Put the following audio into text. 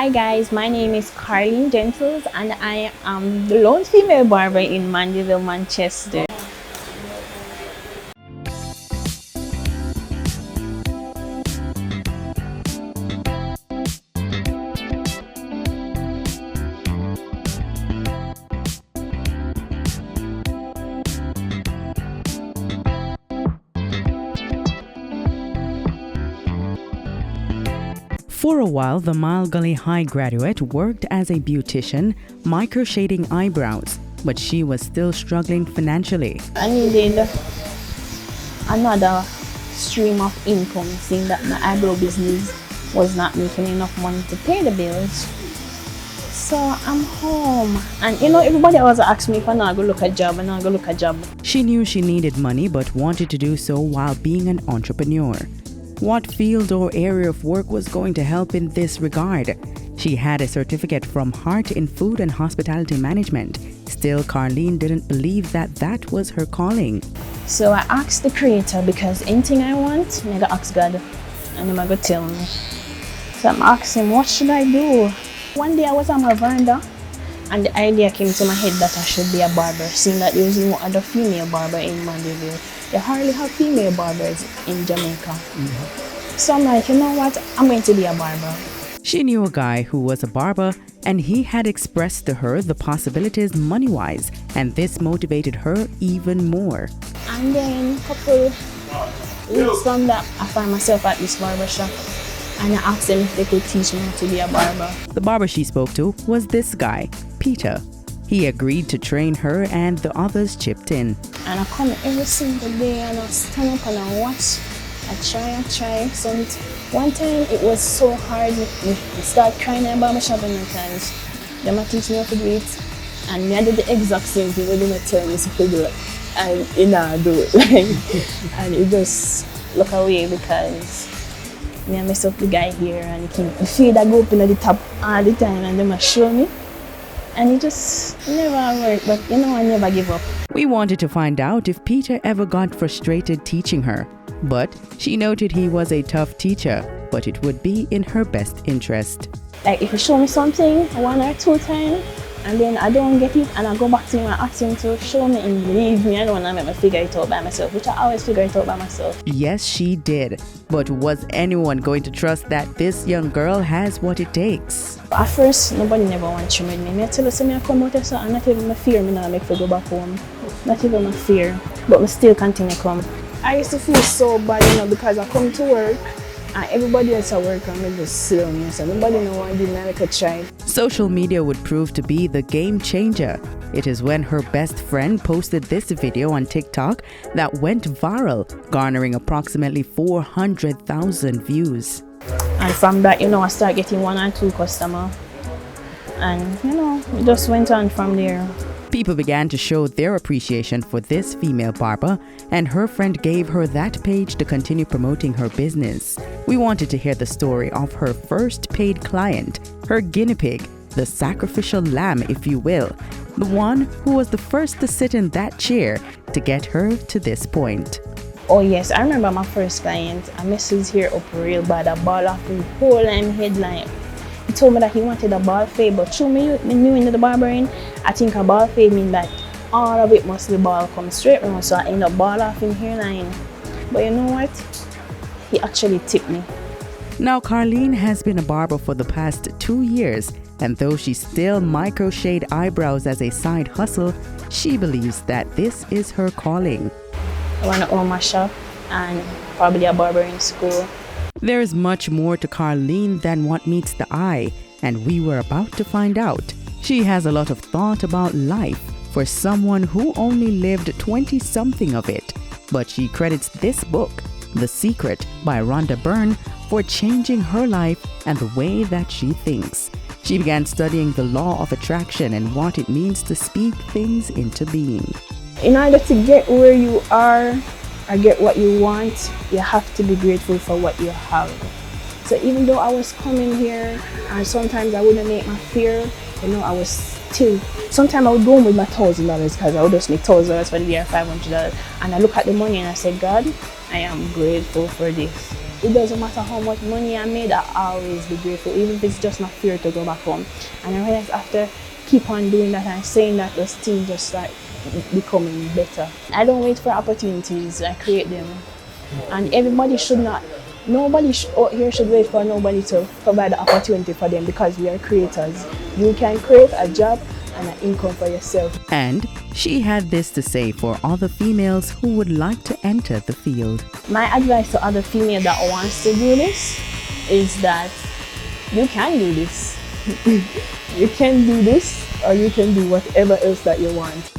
Hi guys, my name is Carlene Gentles and I am the lone female barber in Mandeville, Manchester. For a while, the Mile Gully High graduate worked as a beautician, micro-shading eyebrows, but she was still struggling financially. I needed another stream of income, seeing that my eyebrow business was not making enough money to pay the bills. So I'm home, and everybody always asks me if I'm not going to look a job, and I'm going to look a job. She knew she needed money but wanted to do so while being an entrepreneur. What field or area of work was going to help in this regard? She had a certificate from Hart in Food and Hospitality Management. Still, Carlene didn't believe that was her calling. So I asked the Creator, because anything I want, I'm going to ask God, and He's going to tell me. So I'm asking him, what should I do? One day I was on my veranda, and the idea came to my head that I should be a barber, seeing that there was no other female barber in Mandeville. They hardly have female barbers in Jamaica. So I'm like, you know what, I'm going to be a barber. She knew a guy who was a barber, and he had expressed to her the possibilities money-wise, and this motivated her even more. And then a couple weeks from that, I found myself at this barber shop, and I asked them if they could teach me how to be a barber. The barber she spoke to was this guy, Peter. He agreed to train her, and the others chipped in. And I come every single day and I stand up and I watch. I try. So one time it was so hard. I start crying in a barber shop because they might teach me how to do it. And I did the exact same thing when they tell me to do it. And I do it. And it just look away because I mess up the guy here, and the feed I go up in the top all the time and they must show me. And it just never worked, but I never give up. We wanted to find out if Peter ever got frustrated teaching her, but she noted he was a tough teacher, but it would be in her best interest. Like if you show me something 1 or 2 times, and then I don't get it, and I go back to him and ask him to show me, and believe me, I don't want to make me figure it out by myself, which I always figure it out by myself. Yes, she did. But was anyone going to trust that this young girl has what it takes? At first, nobody never want to with me. I tell you, I come out of something, not even my fear, me not make me go back home. Not even my fear, but I still continue to come. I used to feel so bad, because I come to work, and everybody else at work, and I just sit down here, so nobody know what I did, and I could try. Social media would prove to be the game changer. It is when her best friend posted this video on TikTok that went viral, garnering approximately 400,000 views. And from that, I started getting 1 or 2 customers. And, it just went on from there. People began to show their appreciation for this female barber, and her friend gave her that page to continue promoting her business. We wanted to hear the story of her first paid client, her guinea pig, the sacrificial lamb, if you will, the one who was the first to sit in that chair to get her to this point. Oh yes, I remember my first client. I messed his hair up real bad. I ball off the whole headline. He told me that he wanted a bald fade, but through me new into the barbering, I think a bald fade means that all of it must be bald come straight now, so I end up bald off in hairline. But you know what? He actually tipped me. Now Carlene has been a barber for the past 2 years, and though she still micro-shade eyebrows as a side hustle, she believes that this is her calling. I want to own my shop and probably a barbering school. There is much more to Carlene than what meets the eye, and we were about to find out. She has a lot of thought about life for someone who only lived 20-something of it, but she credits this book, The Secret by Rhonda Byrne, for changing her life and the way that she thinks. She began studying the law of attraction and what it means to speak things into being. In order to get where you are or get what you want, you have to be grateful for what you have. So even though I was coming here and sometimes I wouldn't make my fear, I was still, sometimes I would go home with my $1,000 because I would just make $1,000 for the year, $500. And I look at the money and I say, God, I am grateful for this. it doesn't matter how much money I made, I always be grateful, even if it's just not fair to go back home. And I realized after keep on doing that and saying that, those things just start becoming better. I don't wait for opportunities, I create them. And everybody should not, out here should wait for nobody to provide the opportunity for them, because we are creators. You can create a job and an income for yourself. And she had this to say for other females who would like to enter the field. My advice to other females that wants to do this is that you can do this. You can do this, or you can do whatever else that you want.